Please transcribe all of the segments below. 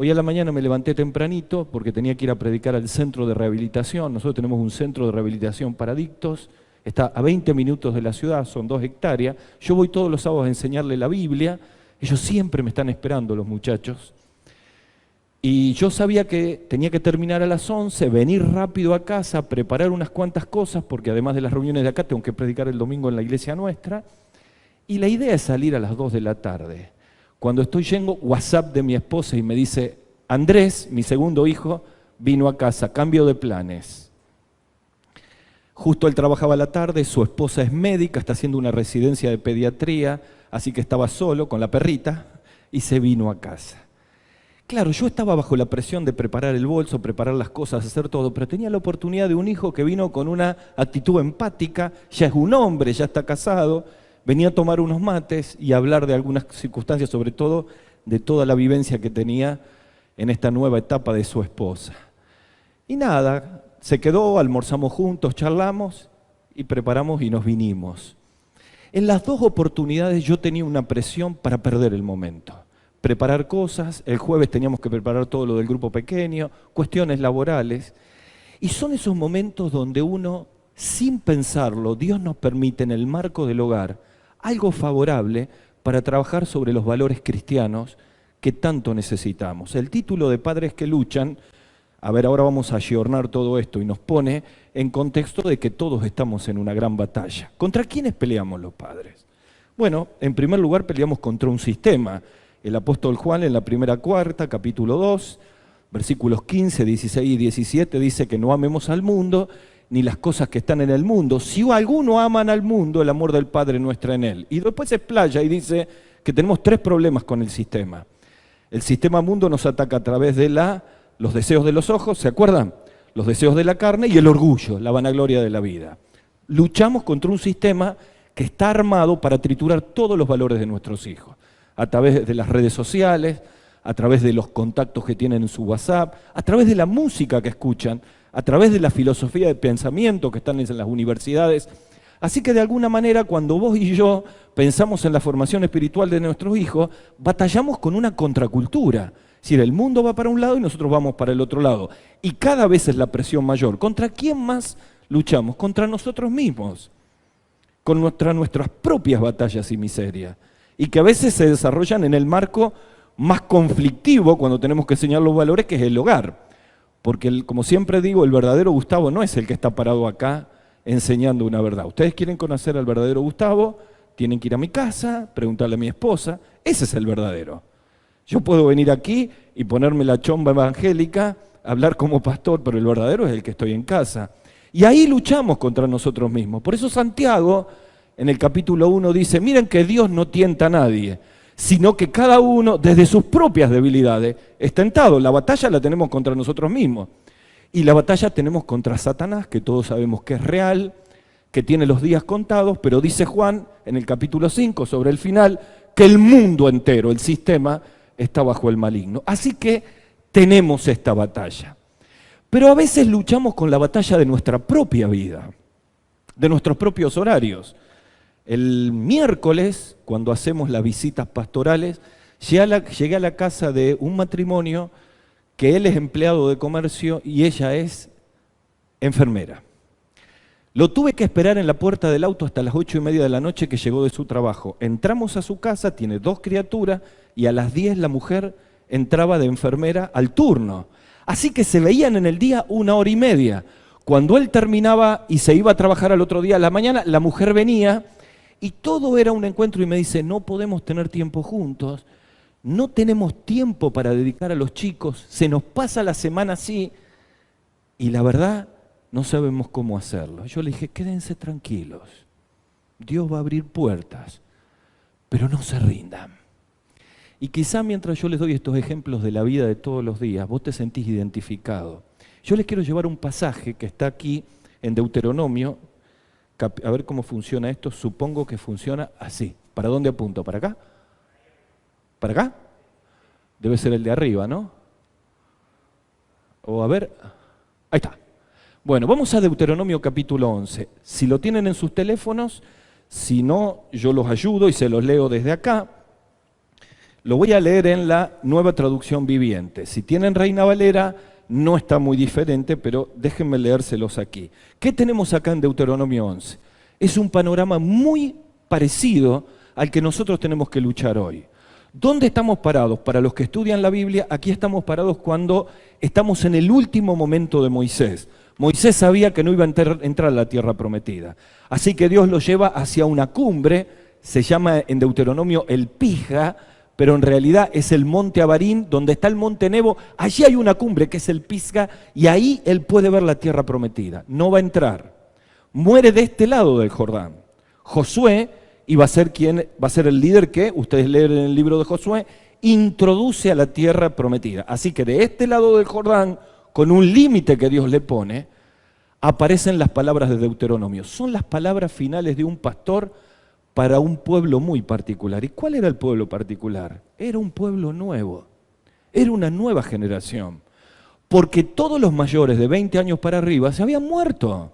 Hoy a la mañana me levanté tempranito porque tenía que ir a predicar al centro de rehabilitación. Nosotros tenemos un centro de rehabilitación para adictos, está a 20 minutos de la ciudad, son 2 hectáreas. Yo voy todos los sábados a enseñarle la Biblia, ellos siempre me están esperando, los muchachos. Y yo sabía que tenía que terminar a las 11, venir rápido a casa, preparar unas cuantas cosas, porque además de las reuniones de acá tengo que predicar el domingo en la iglesia nuestra. Y la idea es salir a las 2 de la tarde. Cuando estoy yendo, WhatsApp de mi esposa y me dice, Andrés, mi segundo hijo, vino a casa, cambio de planes. Justo él trabajaba a la tarde, su esposa es médica, está haciendo una residencia de pediatría, así que estaba solo con la perrita y se vino a casa. Claro, yo estaba bajo la presión de preparar el bolso, preparar las cosas, hacer todo, pero tenía la oportunidad de un hijo que vino con una actitud empática, ya es un hombre, ya está casado, venía a tomar unos mates y a hablar de algunas circunstancias, sobre todo de toda la vivencia que tenía en esta nueva etapa de su esposa. Y nada, se quedó, almorzamos juntos, charlamos y preparamos y nos vinimos. En las 2 oportunidades yo tenía una presión para perder el momento. Preparar cosas, el jueves teníamos que preparar todo lo del grupo pequeño, cuestiones laborales. Y son esos momentos donde uno, sin pensarlo, Dios nos permite en el marco del hogar algo favorable para trabajar sobre los valores cristianos que tanto necesitamos. El título de Padres que luchan, a ver, ahora vamos a ayornar todo esto y nos pone en contexto de que todos estamos en una gran batalla. ¿Contra quiénes peleamos los padres? Bueno, en primer lugar peleamos contra un sistema. El apóstol Juan en la primera carta, capítulo 2, versículos 15, 16 y 17, dice que no amemos al mundo ni las cosas que están en el mundo. Si alguno aman al mundo, el amor del Padre no está en él. Y después se explaya y dice que tenemos 3 problemas con el sistema. El sistema mundo nos ataca a través de los deseos de los ojos, ¿se acuerdan? Los deseos de la carne y el orgullo, la vanagloria de la vida. Luchamos contra un sistema que está armado para triturar todos los valores de nuestros hijos. A través de las redes sociales, a través de los contactos que tienen en su WhatsApp, a través de la música que escuchan, a través de la filosofía de pensamiento que están en las universidades. Así que de alguna manera cuando vos y yo pensamos en la formación espiritual de nuestros hijos, batallamos con una contracultura. Es decir, el mundo va para un lado y nosotros vamos para el otro lado. Y cada vez es la presión mayor. ¿Contra quién más luchamos? Contra nosotros mismos. Contra nuestras propias batallas y miserias. Y que a veces se desarrollan en el marco más conflictivo cuando tenemos que enseñar los valores, que es el hogar. Porque, como siempre digo, el verdadero Gustavo no es el que está parado acá enseñando una verdad. Ustedes quieren conocer al verdadero Gustavo, tienen que ir a mi casa, preguntarle a mi esposa, ese es el verdadero. Yo puedo venir aquí y ponerme la chomba evangélica, hablar como pastor, pero el verdadero es el que estoy en casa. Y ahí luchamos contra nosotros mismos. Por eso Santiago, en el capítulo 1 dice, miren que Dios no tienta a nadie, sino que cada uno desde sus propias debilidades es tentado. La batalla la tenemos contra nosotros mismos. Y la batalla tenemos contra Satanás, que todos sabemos que es real, que tiene los días contados, pero dice Juan en el capítulo 5 sobre el final, que el mundo entero, el sistema, está bajo el maligno. Así que tenemos esta batalla. Pero a veces luchamos con la batalla de nuestra propia vida, de nuestros propios horarios. El miércoles, cuando hacemos las visitas pastorales, llegué a la casa de un matrimonio que él es empleado de comercio y ella es enfermera. Lo tuve que esperar en la puerta del auto hasta las 8:30 de la noche que llegó de su trabajo. Entramos a su casa, tiene 2 criaturas y a las 10 la mujer entraba de enfermera al turno. Así que se veían en el día 1 hora y media. Cuando él terminaba y se iba a trabajar al otro día a la mañana, la mujer venía y todo era un encuentro y me dice, no podemos tener tiempo juntos, no tenemos tiempo para dedicar a los chicos, se nos pasa la semana así y la verdad no sabemos cómo hacerlo. Yo le dije, quédense tranquilos, Dios va a abrir puertas, pero no se rindan. Y quizá mientras yo les doy estos ejemplos de la vida de todos los días, vos te sentís identificado. Yo les quiero llevar un pasaje que está aquí en Deuteronomio. A ver cómo funciona esto. Supongo que funciona así. ¿Para dónde apunto? ¿Para acá? ¿Para acá? Debe ser el de arriba, ¿no? O a ver. Ahí está. Bueno, vamos a Deuteronomio capítulo 11. Si lo tienen en sus teléfonos, si no, yo los ayudo y se los leo desde acá. Lo voy a leer en la Nueva Traducción Viviente. Si tienen Reina Valera, no está muy diferente, pero déjenme leérselos aquí. ¿Qué tenemos acá en Deuteronomio 11? Es un panorama muy parecido al que nosotros tenemos que luchar hoy. ¿Dónde estamos parados? Para los que estudian la Biblia, aquí estamos parados cuando estamos en el último momento de Moisés. Moisés sabía que no iba a entrar a la tierra prometida. Así que Dios lo lleva hacia una cumbre, se llama en Deuteronomio el Pisga, pero en realidad es el monte Abarín, donde está el monte Nebo. Allí hay una cumbre que es el Pisga, y ahí él puede ver la tierra prometida. No va a entrar. Muere de este lado del Jordán. Josué iba a ser va a ser el líder que, ustedes leen en el libro de Josué, introduce a la tierra prometida. Así que de este lado del Jordán, con un límite que Dios le pone, aparecen las palabras de Deuteronomio. Son las palabras finales de un pastor para un pueblo muy particular. ¿Y cuál era el pueblo particular? Era un pueblo nuevo, era una nueva generación, porque todos los mayores de 20 años para arriba se habían muerto.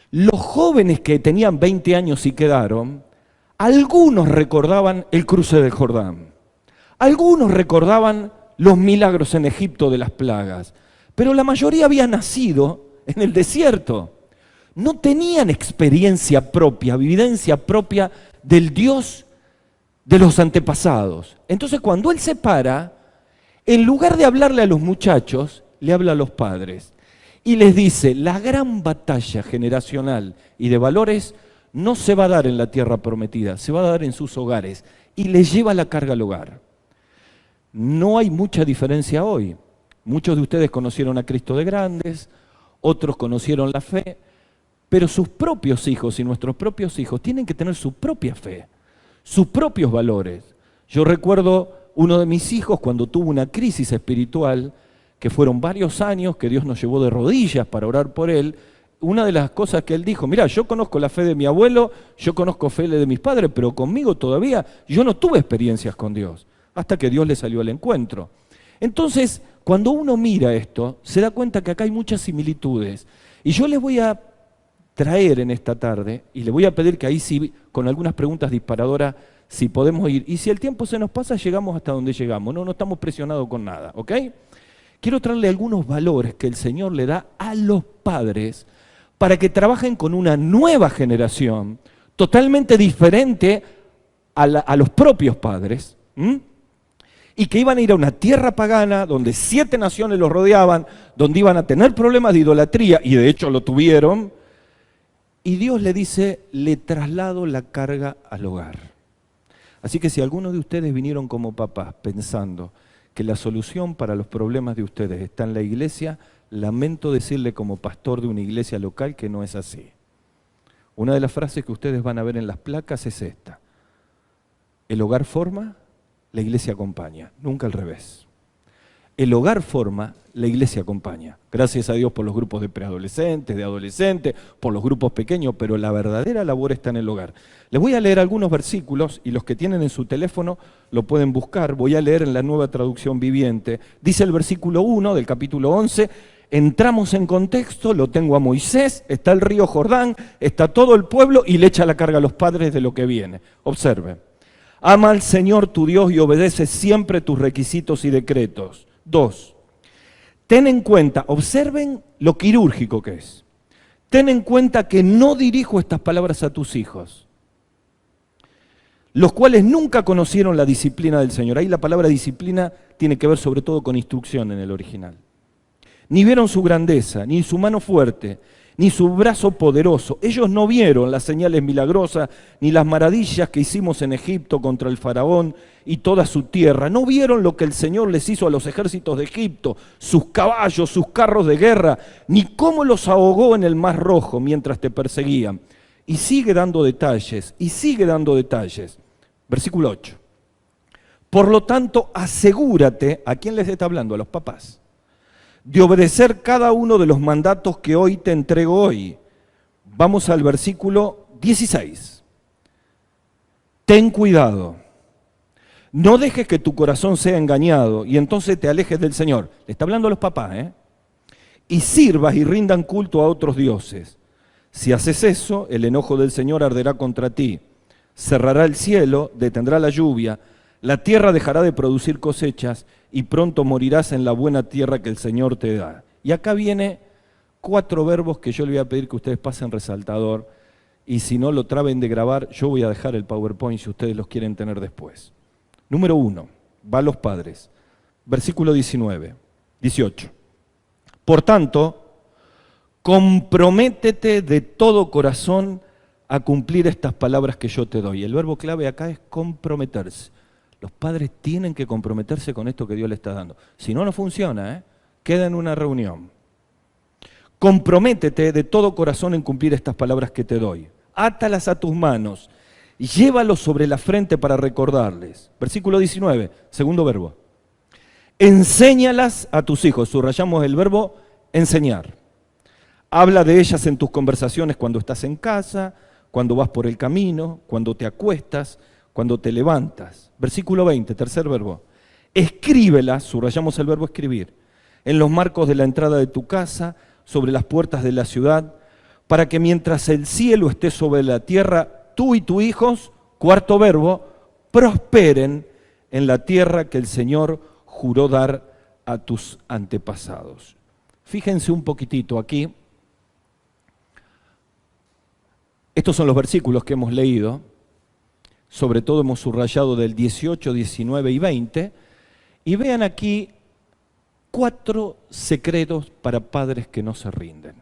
Los jóvenes que tenían 20 años y quedaron, algunos recordaban el cruce del Jordán, algunos recordaban los milagros en Egipto de las plagas, pero la mayoría había nacido en el desierto. No tenían experiencia propia, vivencia propia del Dios de los antepasados. Entonces cuando él se para, en lugar de hablarle a los muchachos, le habla a los padres. Y les dice, la gran batalla generacional y de valores no se va a dar en la tierra prometida, se va a dar en sus hogares. Y les lleva la carga al hogar. No hay mucha diferencia hoy. Muchos de ustedes conocieron a Cristo de grandes, otros conocieron la fe, pero sus propios hijos y nuestros propios hijos tienen que tener su propia fe, sus propios valores. Yo recuerdo uno de mis hijos cuando tuvo una crisis espiritual, que fueron varios años que Dios nos llevó de rodillas para orar por él. Una de las cosas que él dijo, mira, yo conozco la fe de mi abuelo, yo conozco fe de mis padres, pero conmigo todavía yo no tuve experiencias con Dios, hasta que Dios le salió al encuentro. Entonces, cuando uno mira esto, se da cuenta que acá hay muchas similitudes. Y yo les voy a traer en esta tarde, y le voy a pedir que ahí sí, con algunas preguntas disparadoras, si podemos ir. Y si el tiempo se nos pasa, llegamos hasta donde llegamos. No estamos presionados con nada, ¿ok? Quiero traerle algunos valores que el Señor le da a los padres para que trabajen con una nueva generación, totalmente diferente a los propios padres, y que iban a ir a una tierra pagana donde 7 naciones los rodeaban, donde iban a tener problemas de idolatría, y de hecho lo tuvieron, y Dios le dice, le traslado la carga al hogar. Así que si algunos de ustedes vinieron como papás pensando que la solución para los problemas de ustedes está en la iglesia, lamento decirle como pastor de una iglesia local que no es así. Una de las frases que ustedes van a ver en las placas es esta: el hogar forma, la iglesia acompaña, nunca al revés. El hogar forma, la iglesia acompaña. Gracias a Dios por los grupos de preadolescentes, de adolescentes, por los grupos pequeños, pero la verdadera labor está en el hogar. Les voy a leer algunos versículos y los que tienen en su teléfono lo pueden buscar. Voy a leer en la Nueva Traducción Viviente. Dice el versículo 1 del capítulo 11, entramos en contexto, lo tengo a Moisés, está el río Jordán, está todo el pueblo y le echa la carga a los padres de lo que viene. Observe. Ama al Señor tu Dios y obedece siempre tus requisitos y decretos. 2. Ten en cuenta, observen lo quirúrgico que es. Ten en cuenta que no dirijo estas palabras a tus hijos, los cuales nunca conocieron la disciplina del Señor. Ahí la palabra disciplina tiene que ver sobre todo con instrucción en el original. Ni vieron su grandeza, ni su mano fuerte, ni su brazo poderoso. Ellos no vieron las señales milagrosas, ni las maravillas que hicimos en Egipto contra el faraón y toda su tierra. No vieron lo que el Señor les hizo a los ejércitos de Egipto, sus caballos, sus carros de guerra, ni cómo los ahogó en el Mar Rojo mientras te perseguían. Y sigue dando detalles, y sigue dando detalles. Versículo 8. Por lo tanto, asegúrate, ¿a quién les está hablando? A los papás. De obedecer cada uno de los mandatos que hoy te entrego hoy. Vamos al versículo 16. Ten cuidado. No dejes que tu corazón sea engañado y entonces te alejes del Señor. Le está hablando a los papás, ¿eh? Y sirvas y rindan culto a otros dioses. Si haces eso, el enojo del Señor arderá contra ti. Cerrará el cielo, detendrá la lluvia, La tierra dejará de producir cosechas y pronto morirás en la buena tierra que el Señor te da. Y acá viene 4 verbos que yo le voy a pedir que ustedes pasen resaltador, y si no lo traben de grabar, yo voy a dejar el PowerPoint si ustedes los quieren tener después. Número 1, va a los padres. Versículo 18. Por tanto, comprométete de todo corazón a cumplir estas palabras que yo te doy. El verbo clave acá es comprometerse. Los padres tienen que comprometerse con esto que Dios le está dando. Si no, no funciona, queda en una reunión. Comprométete de todo corazón en cumplir estas palabras que te doy. Átalas a tus manos y llévalos sobre la frente para recordarles. Versículo 19, segundo verbo. Enséñalas a tus hijos. Subrayamos el verbo enseñar. Habla de ellas en tus conversaciones cuando estás en casa, cuando vas por el camino, cuando te acuestas, cuando te levantas. Versículo 20, tercer verbo. Escríbelas, subrayamos el verbo escribir, en los marcos de la entrada de tu casa, sobre las puertas de la ciudad, para que mientras el cielo esté sobre la tierra, tú y tus hijos, cuarto verbo, prosperen en la tierra que el Señor juró dar a tus antepasados. Fíjense un poquitito aquí. Estos son los versículos que hemos leído. Sobre todo hemos subrayado del 18, 19 y 20. Y vean aquí 4 secretos para padres que no se rinden.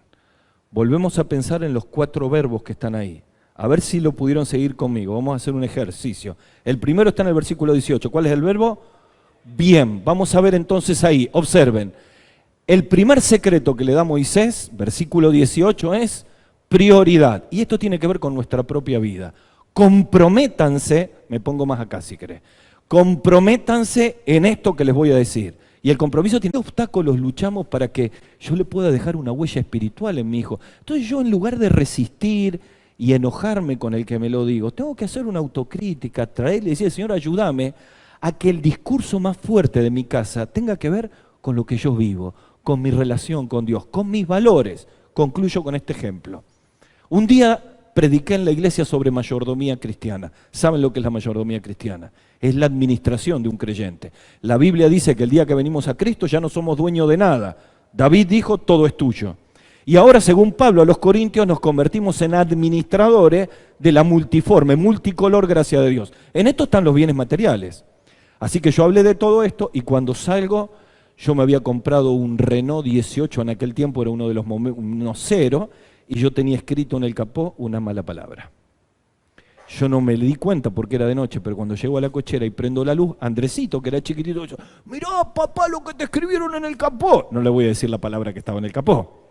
Volvemos a pensar en los 4 verbos que están ahí. A ver si lo pudieron seguir conmigo. Vamos a hacer un ejercicio. El primero está en el versículo 18. ¿Cuál es el verbo? Bien. Vamos a ver entonces ahí. Observen. El primer secreto que le da Moisés, versículo 18, es prioridad. Y esto tiene que ver con nuestra propia vida. Comprométanse, me pongo más acá si querés, comprométanse en esto que les voy a decir. Y el compromiso tiene obstáculos, luchamos para que yo le pueda dejar una huella espiritual en mi hijo. Entonces yo, en lugar de resistir y enojarme con el que me lo digo, tengo que hacer una autocrítica, traerle y decir, Señor, ayúdame a que el discurso más fuerte de mi casa tenga que ver con lo que yo vivo, con mi relación con Dios, con mis valores. Concluyo con este ejemplo. Un día prediqué en la iglesia sobre mayordomía cristiana. ¿Saben lo que es la mayordomía cristiana? Es la administración de un creyente. La Biblia dice que el día que venimos a Cristo ya no somos dueños de nada. David dijo, todo es tuyo. Y ahora, según Pablo a los Corintios, nos convertimos en administradores de la multiforme, multicolor gracia de Dios. En esto están los bienes materiales. Así que yo hablé de todo esto y cuando salgo, yo me había comprado un Renault 18, en aquel tiempo era uno de los unos 0, y yo tenía escrito en el capó una mala palabra. Yo no me di cuenta porque era de noche, pero cuando llego a la cochera y prendo la luz, Andresito, que era chiquitito, yo, mirá, papá, lo que te escribieron en el capó. No le voy a decir la palabra que estaba en el capó.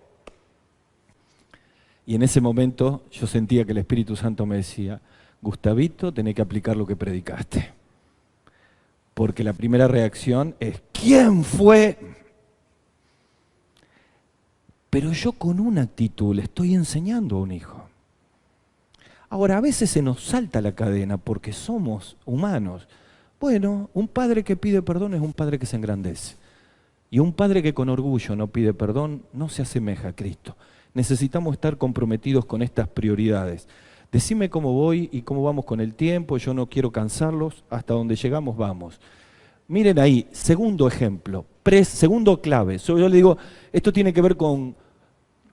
Y en ese momento yo sentía que el Espíritu Santo me decía, Gustavito, tenés que aplicar lo que predicaste. Porque la primera reacción es, ¿quién fue? Pero yo con una actitud le estoy enseñando a un hijo. Ahora, a veces se nos salta la cadena porque somos humanos. Bueno, un padre que pide perdón es un padre que se engrandece. Y un padre que con orgullo no pide perdón no se asemeja a Cristo. Necesitamos estar comprometidos con estas prioridades. Decime cómo voy y cómo vamos con el tiempo, yo no quiero cansarlos, hasta donde llegamos vamos. Miren ahí, segundo ejemplo, segundo clave. Yo le digo, esto tiene que ver con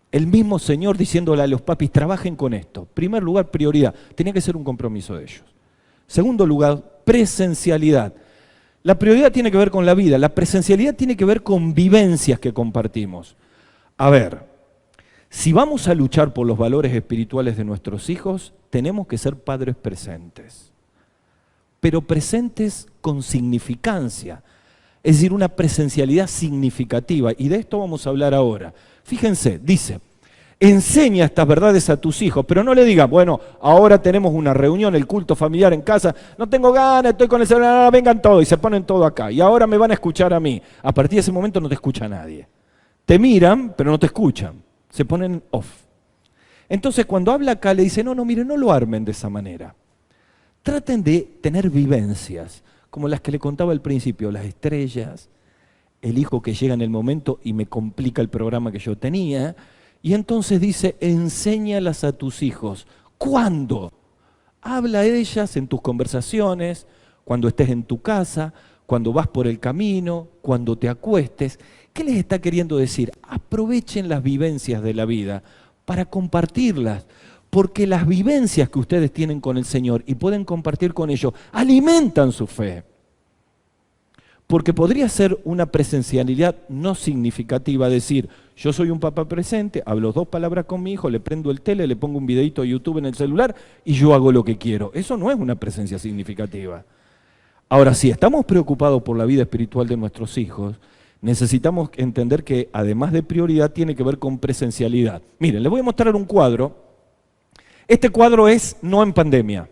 el mismo Señor diciéndole a los papis, trabajen con esto. Primer lugar, prioridad. Tenía que ser un compromiso de ellos. Segundo lugar, presencialidad. La prioridad tiene que ver con la vida. La presencialidad tiene que ver con vivencias que compartimos. A ver, si vamos a luchar por los valores espirituales de nuestros hijos, tenemos que ser padres presentes. Pero presentes con significancia. Es decir, una presencialidad significativa. Y de esto vamos a hablar ahora. Fíjense, dice, enseña estas verdades a tus hijos, pero no le digas, bueno, ahora tenemos una reunión, el culto familiar en casa, no tengo ganas, estoy con el celular, vengan todos y se ponen todo acá. Y ahora me van a escuchar a mí. A partir de ese momento no te escucha nadie. Te miran, pero no te escuchan. Se ponen off. Entonces cuando habla acá le dice, no, miren, no lo armen de esa manera. Traten de tener vivencias, como las que le contaba al principio, las estrellas, el hijo que llega en el momento y me complica el programa que yo tenía. Y entonces dice, enséñalas a tus hijos. ¿Cuándo? Habla a ellas en tus conversaciones, cuando estés en tu casa, cuando vas por el camino, cuando te acuestes. ¿Qué les está queriendo decir? Aprovechen las vivencias de la vida para compartirlas, porque las vivencias que ustedes tienen con el Señor y pueden compartir con ellos alimentan su fe. Porque podría ser una presencialidad no significativa, decir, yo soy un papá presente, hablo 2 palabras con mi hijo, le prendo el tele, le pongo un videito de YouTube en el celular y yo hago lo que quiero. Eso no es una presencia significativa. Ahora, si estamos preocupados por la vida espiritual de nuestros hijos, necesitamos entender que además de prioridad tiene que ver con presencialidad. Miren, les voy a mostrar un cuadro. Este cuadro es no en pandemia,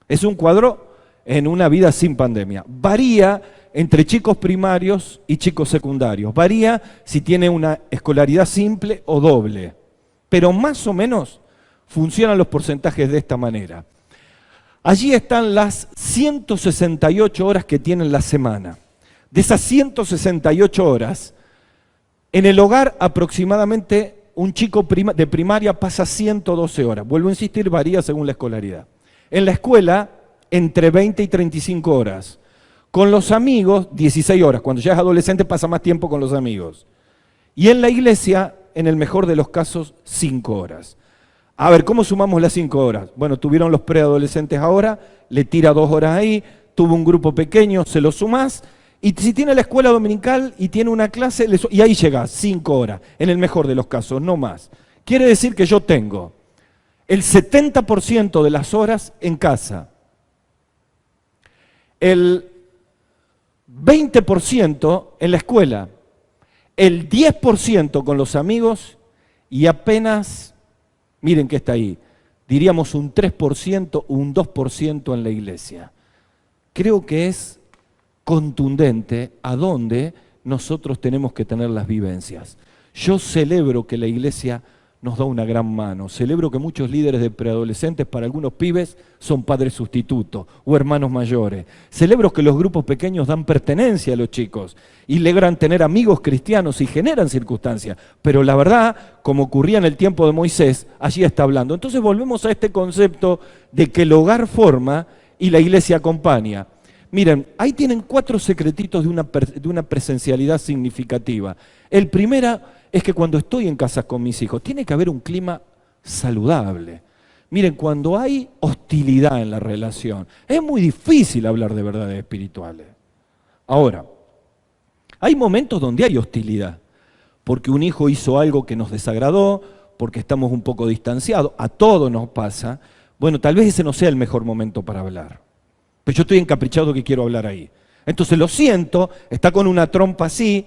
es un cuadro en una vida sin pandemia. Varía entre chicos primarios y chicos secundarios. Varía si tiene una escolaridad simple o doble. Pero más o menos funcionan los porcentajes de esta manera. Allí están las 168 horas que tienen la semana. De esas 168 horas, en el hogar aproximadamente un chico de primaria pasa 112 horas. Vuelvo a insistir, varía según la escolaridad. En la escuela, entre 20 y 35 horas. Con los amigos, 16 horas. Cuando ya es adolescente pasa más tiempo con los amigos. Y en la iglesia, en el mejor de los casos, 5 horas. A ver, ¿cómo sumamos las 5 horas? Bueno, tuvieron los preadolescentes ahora, le tira 2 horas ahí, tuvo un grupo pequeño, se lo sumás, y si tiene la escuela dominical y tiene una clase, y ahí llegás, 5 horas, en el mejor de los casos, no más. Quiere decir que yo tengo el 70% de las horas en casa, el 20% en la escuela, el 10% con los amigos y apenas, miren que está ahí, diríamos un 3% o un 2% en la iglesia. Creo que es contundente a dónde nosotros tenemos que tener las vivencias. Yo celebro que la iglesia nos da una gran mano. Celebro que muchos líderes de preadolescentes, para algunos pibes, son padres sustitutos o hermanos mayores. Celebro que los grupos pequeños dan pertenencia a los chicos y logran tener amigos cristianos y generan circunstancias. Pero la verdad, como ocurría en el tiempo de Moisés, allí está hablando. Entonces volvemos a este concepto de que el hogar forma y la iglesia acompaña. Miren, ahí tienen 4 secretitos de una presencialidad significativa. El primero es que cuando estoy en casa con mis hijos, tiene que haber un clima saludable. Miren, cuando hay hostilidad en la relación, es muy difícil hablar de verdades espirituales. Ahora, hay momentos donde hay hostilidad, porque un hijo hizo algo que nos desagradó, porque estamos un poco distanciados, a todos nos pasa. Bueno, tal vez ese no sea el mejor momento para hablar. Pero yo estoy encaprichado que quiero hablar ahí. Entonces lo siento, está con una trompa así,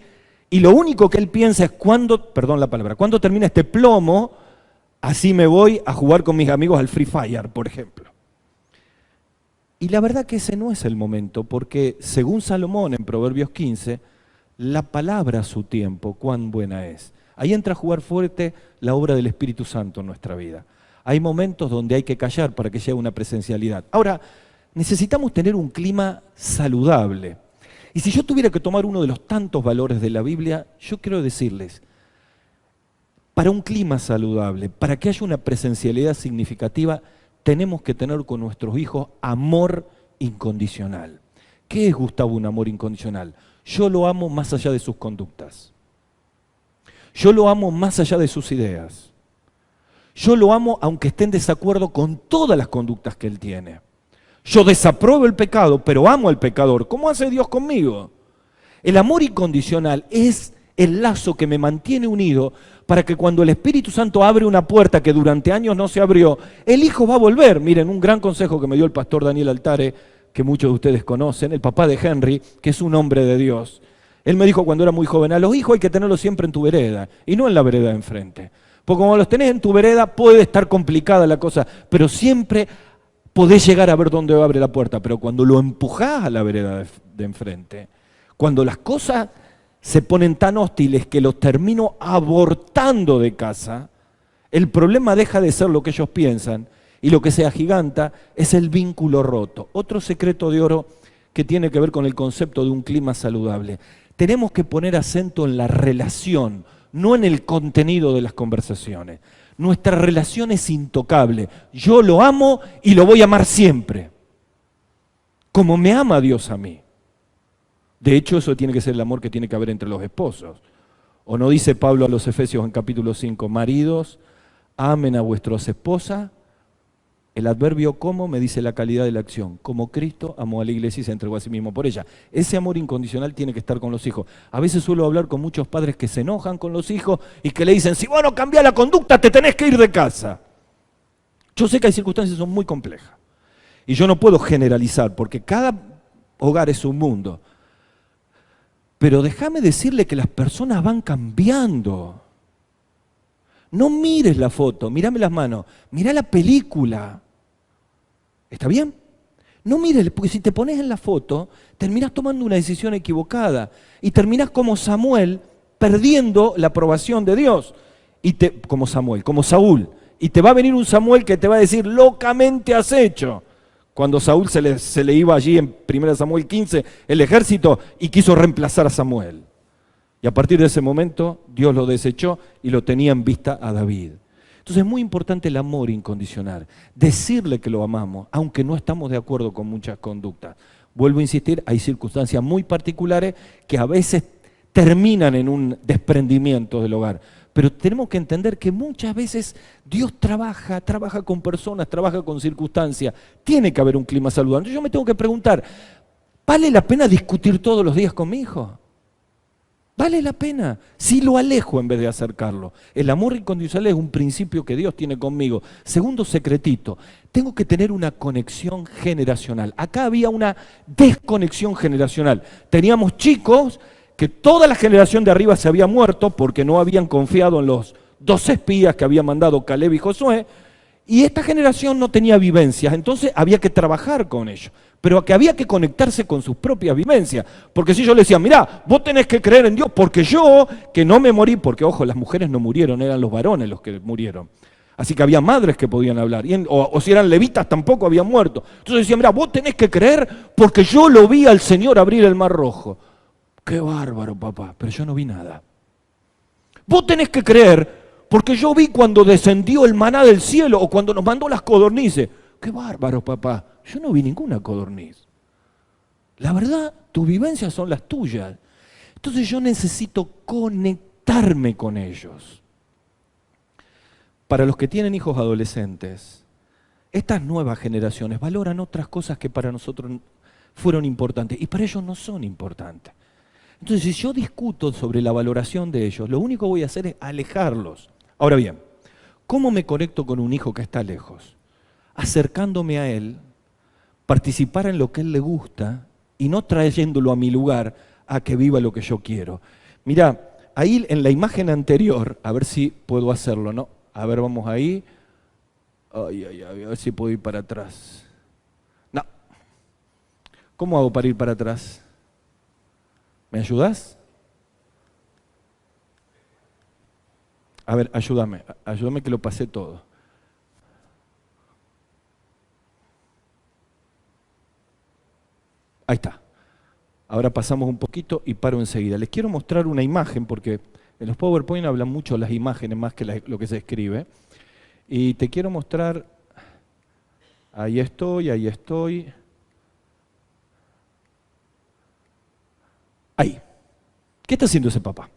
y lo único que él piensa es cuándo, perdón la palabra, cuándo termina este plomo, así me voy a jugar con mis amigos al Free Fire, por ejemplo. Y la verdad que ese no es el momento, porque según Salomón en Proverbios 15, la palabra a su tiempo, cuán buena es. Ahí entra a jugar fuerte la obra del Espíritu Santo en nuestra vida. Hay momentos donde hay que callar para que llegue una presencialidad. Ahora, necesitamos tener un clima saludable. Y si yo tuviera que tomar uno de los tantos valores de la Biblia, yo quiero decirles, para un clima saludable, para que haya una presencialidad significativa, tenemos que tener con nuestros hijos amor incondicional. ¿Qué es, Gustavo, un amor incondicional? Yo lo amo más allá de sus conductas. Yo lo amo más allá de sus ideas. Yo lo amo aunque esté en desacuerdo con todas las conductas que él tiene. Yo desapruebo el pecado, pero amo al pecador. ¿Cómo hace Dios conmigo? El amor incondicional es el lazo que me mantiene unido para que cuando el Espíritu Santo abre una puerta que durante años no se abrió, el Hijo va a volver. Miren, un gran consejo que me dio el pastor Daniel Altare, que muchos de ustedes conocen, el papá de Henry, que es un hombre de Dios. Él me dijo cuando era muy joven, a los hijos hay que tenerlos siempre en tu vereda y no en la vereda de enfrente. Porque como los tenés en tu vereda puede estar complicada la cosa, pero siempre podés llegar a ver dónde abre la puerta, pero cuando lo empujás a la vereda de enfrente, cuando las cosas se ponen tan hostiles que los termino abortando de casa, el problema deja de ser lo que ellos piensan y lo que se agiganta es el vínculo roto. Otro secreto de oro que tiene que ver con el concepto de un clima saludable. Tenemos que poner acento en la relación, no en el contenido de las conversaciones. Nuestra relación es intocable. Yo lo amo y lo voy a amar siempre. como me ama Dios a mí. De hecho, eso tiene que ser el amor que tiene que haber entre los esposos. ¿O no dice Pablo a los Efesios en capítulo 5, maridos, amen a vuestras esposas? El adverbio como me dice la calidad de la acción. Como Cristo amó a la iglesia y se entregó a sí mismo por ella. Ese amor incondicional tiene que estar con los hijos. A veces suelo hablar con muchos padres que se enojan con los hijos y que le dicen, si vos no cambiás la conducta, te tenés que ir de casa. Yo sé que hay circunstancias que son muy complejas. Y yo no puedo generalizar, porque cada hogar es un mundo. Pero déjame decirle que las personas van cambiando. No mires la foto, mírame las manos, mirá la película. ¿Está bien? No mires, porque si te pones en la foto, terminás tomando una decisión equivocada y terminás como Samuel, perdiendo la aprobación de Dios. Como Saúl. Y te va a venir un Samuel que te va a decir, locamente has hecho. Cuando Saúl se le iba allí en 1 Samuel 15, el ejército, y quiso reemplazar a Samuel. Y a partir de ese momento, Dios lo desechó y lo tenía en vista a David. Entonces es muy importante el amor incondicional. Decirle que lo amamos, aunque no estamos de acuerdo con muchas conductas. Vuelvo a insistir, hay circunstancias muy particulares que a veces terminan en un desprendimiento del hogar. Pero tenemos que entender que muchas veces Dios trabaja con personas, trabaja con circunstancias. Tiene que haber un clima saludable. Yo me tengo que preguntar, ¿vale la pena discutir todos los días con mi hijo? ¿Vale la pena? Si lo alejo en vez de acercarlo. El amor incondicional es un principio que Dios tiene conmigo. Segundo secretito, tengo que tener una conexión generacional. Acá había una desconexión generacional. Teníamos chicos que toda la generación de arriba se había muerto porque no habían confiado en los 2 espías que habían mandado Caleb y Josué, y esta generación no tenía vivencias, entonces había que trabajar con ellos, pero que había que conectarse con sus propias vivencias, porque si yo le decía, mirá, vos tenés que creer en Dios, porque yo, que no me morí, porque ojo, las mujeres no murieron, eran los varones los que murieron, así que había madres que podían hablar, o si eran levitas tampoco habían muerto, entonces decía, mirá, vos tenés que creer porque yo lo vi al Señor abrir el mar rojo. Qué bárbaro, papá, pero yo no vi nada. Vos tenés que creer, porque yo vi cuando descendió el maná del cielo o cuando nos mandó las codornices. Qué bárbaro, papá, yo no vi ninguna codorniz. La verdad, tus vivencias son las tuyas. Entonces yo necesito conectarme con ellos. Para los que tienen hijos adolescentes, estas nuevas generaciones valoran otras cosas que para nosotros fueron importantes y para ellos no son importantes. Entonces, si yo discuto sobre la valoración de ellos, lo único que voy a hacer es alejarlos. Ahora bien, ¿cómo me conecto con un hijo que está lejos? Acercándome a él, participar en lo que a él le gusta y no trayéndolo a mi lugar a que viva lo que yo quiero. Mirá, ahí en la imagen anterior, a ver si puedo hacerlo, ¿no? A ver, vamos ahí. Ay, a ver si puedo ir para atrás. No. ¿Cómo hago para ir para atrás? ¿Me ayudás? A ver, ayúdame que lo pasé todo. Ahí está. Ahora pasamos un poquito y paro enseguida. Les quiero mostrar una imagen porque en los PowerPoint hablan mucho las imágenes más que lo que se escribe. Y te quiero mostrar, ahí estoy. Ahí. ¿Qué está haciendo ese papá?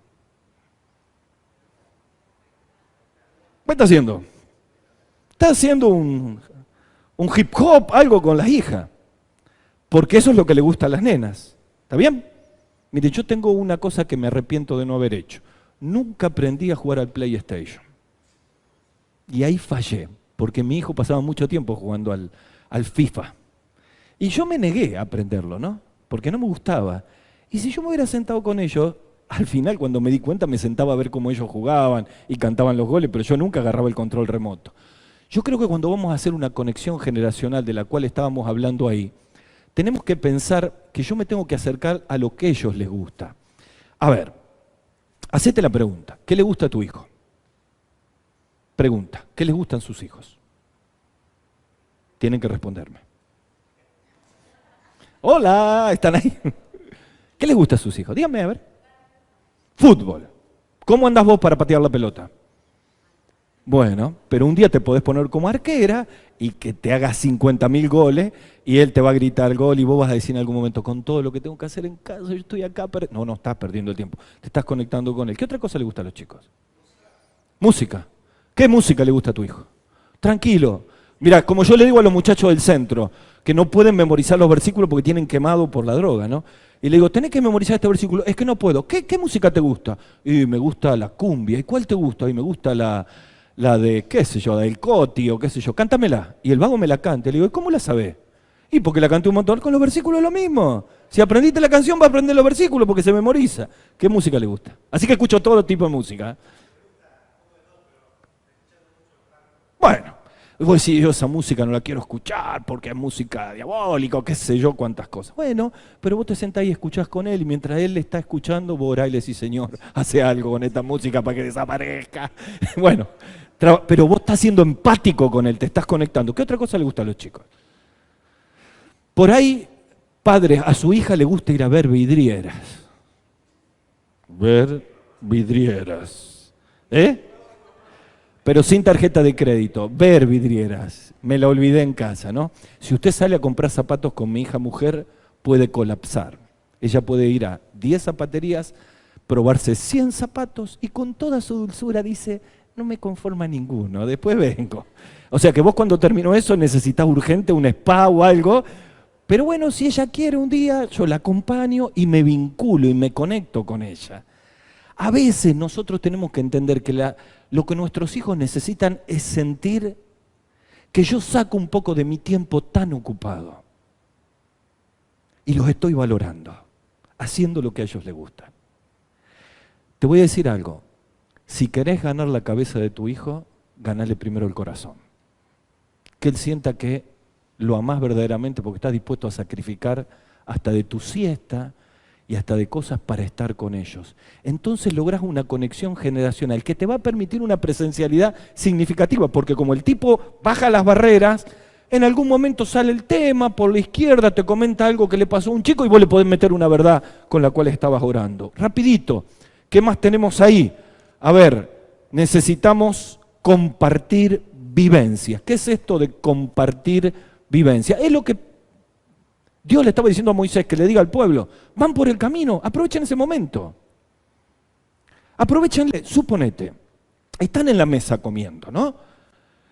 ¿Qué está haciendo? Está haciendo un hip hop, algo con las hijas. Porque eso es lo que le gusta a las nenas. ¿Está bien? Mire, yo tengo una cosa que me arrepiento de no haber hecho. Nunca aprendí a jugar al PlayStation. Y ahí fallé, porque mi hijo pasaba mucho tiempo jugando al FIFA. Y yo me negué a aprenderlo, ¿no? Porque no me gustaba. Y si yo me hubiera sentado con ellos, al final cuando me di cuenta me sentaba a ver cómo ellos jugaban y cantaban los goles, pero yo nunca agarraba el control remoto. Yo creo que cuando vamos a hacer una conexión generacional de la cual estábamos hablando ahí, tenemos que pensar que yo me tengo que acercar a lo que a ellos les gusta. A ver, hacete la pregunta, ¿qué le gusta a tu hijo? Pregunta, ¿qué les gustan sus hijos? Tienen que responderme. Hola, ¿están ahí? ¿Qué les gusta a sus hijos? Díganme, a ver. Fútbol. ¿Cómo andás vos para patear la pelota? Bueno, pero un día te podés poner como arquera y que te haga 50.000 goles y él te va a gritar gol y vos vas a decir en algún momento, con todo lo que tengo que hacer en casa, yo estoy acá. No, no estás perdiendo el tiempo, te estás conectando con él. ¿Qué otra cosa le gusta a los chicos? Música. ¿Qué música le gusta a tu hijo? Tranquilo. Mira, como yo le digo a los muchachos del centro, que no pueden memorizar los versículos porque tienen quemado por la droga, ¿no? Y le digo, tenés que memorizar este versículo. Es que no puedo. ¿Qué música te gusta? Y me gusta la cumbia. ¿Y cuál te gusta? Y me gusta la de, qué sé yo, del Coti o qué sé yo. Cántamela. Y el vago me la canta. Le digo, ¿y cómo la sabés? Y porque la canté un montón. Con los versículos es lo mismo. Si aprendiste la canción, va a aprender los versículos porque se memoriza. ¿Qué música le gusta? Así que escucho todo tipo de música. Bueno, vos decís, yo esa música no la quiero escuchar porque es música diabólica o qué sé yo cuántas cosas. Bueno, pero vos te sentás y escuchás con él y mientras él le está escuchando, vos orás y le decís, Señor, hace algo con esta música para que desaparezca. Bueno, pero vos estás siendo empático con él, te estás conectando. ¿Qué otra cosa le gusta a los chicos? Por ahí, padres, a su hija le gusta ir a ver vidrieras. Ver vidrieras. ¿Eh? Pero sin tarjeta de crédito, ver vidrieras, me la olvidé en casa, ¿no? Si usted sale a comprar zapatos con mi hija mujer, puede colapsar. Ella puede ir a 10 zapaterías, probarse 100 zapatos y con toda su dulzura dice, no me conforma ninguno, después vengo. O sea que vos cuando terminó eso necesitas urgente un spa o algo, pero bueno, si ella quiere un día, yo la acompaño y me vinculo y me conecto con ella. A veces nosotros tenemos que entender que lo que nuestros hijos necesitan es sentir que yo saco un poco de mi tiempo tan ocupado y los estoy valorando, haciendo lo que a ellos les gusta. Te voy a decir algo, si querés ganar la cabeza de tu hijo, ganale primero el corazón. Que él sienta que lo amás verdaderamente porque estás dispuesto a sacrificar hasta de tu siesta, y hasta de cosas para estar con ellos. Entonces lográs una conexión generacional que te va a permitir una presencialidad significativa, porque como el tipo baja las barreras, en algún momento sale el tema, por la izquierda te comenta algo que le pasó a un chico y vos le podés meter una verdad con la cual estabas orando. Rapidito, ¿qué más tenemos ahí? A ver, necesitamos compartir vivencias. ¿Qué es esto de compartir vivencias? Es lo que Dios le estaba diciendo a Moisés que le diga al pueblo, van por el camino, aprovechen ese momento. Aprovechenle, suponete, están en la mesa comiendo, ¿no?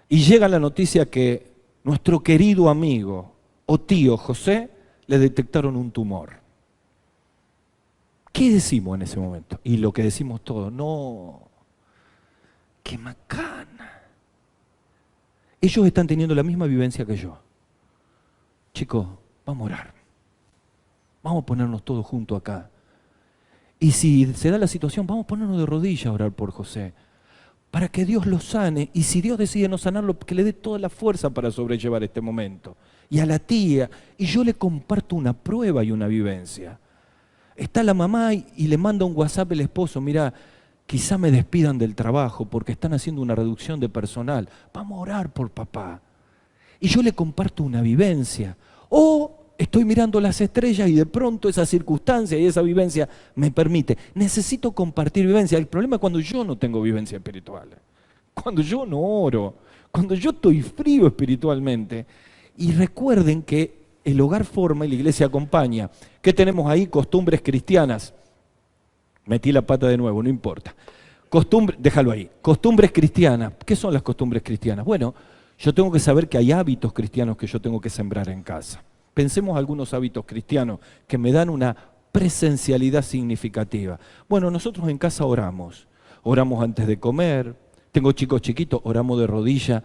Y llega la noticia que nuestro querido amigo o tío José le detectaron un tumor. ¿Qué decimos en ese momento? Y lo que decimos todos, no, qué macana. Ellos están teniendo la misma vivencia que yo. Chicos, vamos a orar. Vamos a ponernos todos juntos acá. Y si se da la situación, vamos a ponernos de rodillas a orar por José. Para que Dios lo sane. Y si Dios decide no sanarlo, que le dé toda la fuerza para sobrellevar este momento. Y a la tía. Y yo le comparto una prueba y una vivencia. Está la mamá y le manda un WhatsApp el esposo. Mira, quizá me despidan del trabajo porque están haciendo una reducción de personal. Vamos a orar por papá. Y yo le comparto una vivencia. O estoy mirando las estrellas y de pronto esa circunstancia y esa vivencia me permite. Necesito compartir vivencia. El problema es cuando yo no tengo vivencia espiritual. Cuando yo no oro. Cuando yo estoy frío espiritualmente. Y recuerden que el hogar forma y la iglesia acompaña. ¿Qué tenemos ahí? Costumbres cristianas. Metí la pata de nuevo, no importa. Déjalo ahí. Costumbres cristianas. ¿Qué son las costumbres cristianas? Bueno, yo tengo que saber que hay hábitos cristianos que yo tengo que sembrar en casa. Pensemos algunos hábitos cristianos que me dan una presencialidad significativa. Bueno, nosotros en casa oramos. Oramos antes de comer. Tengo chicos chiquitos, oramos de rodilla.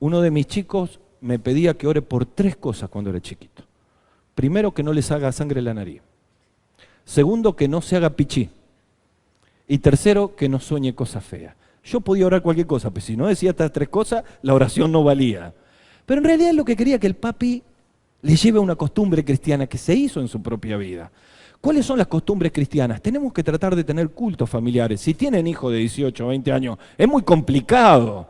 Uno de mis chicos me pedía que ore por 3 cosas cuando era chiquito. Primero, que no les haga sangre en la nariz. Segundo, que no se haga pichí. Y tercero, que no sueñe cosas feas. Yo podía orar cualquier cosa, pero si no decía estas 3 cosas, la oración no valía. Pero en realidad lo que quería que el papi le lleve a una costumbre cristiana que se hizo en su propia vida. ¿Cuáles son las costumbres cristianas? Tenemos que tratar de tener cultos familiares. Si tienen hijos de 18 o 20 años, es muy complicado,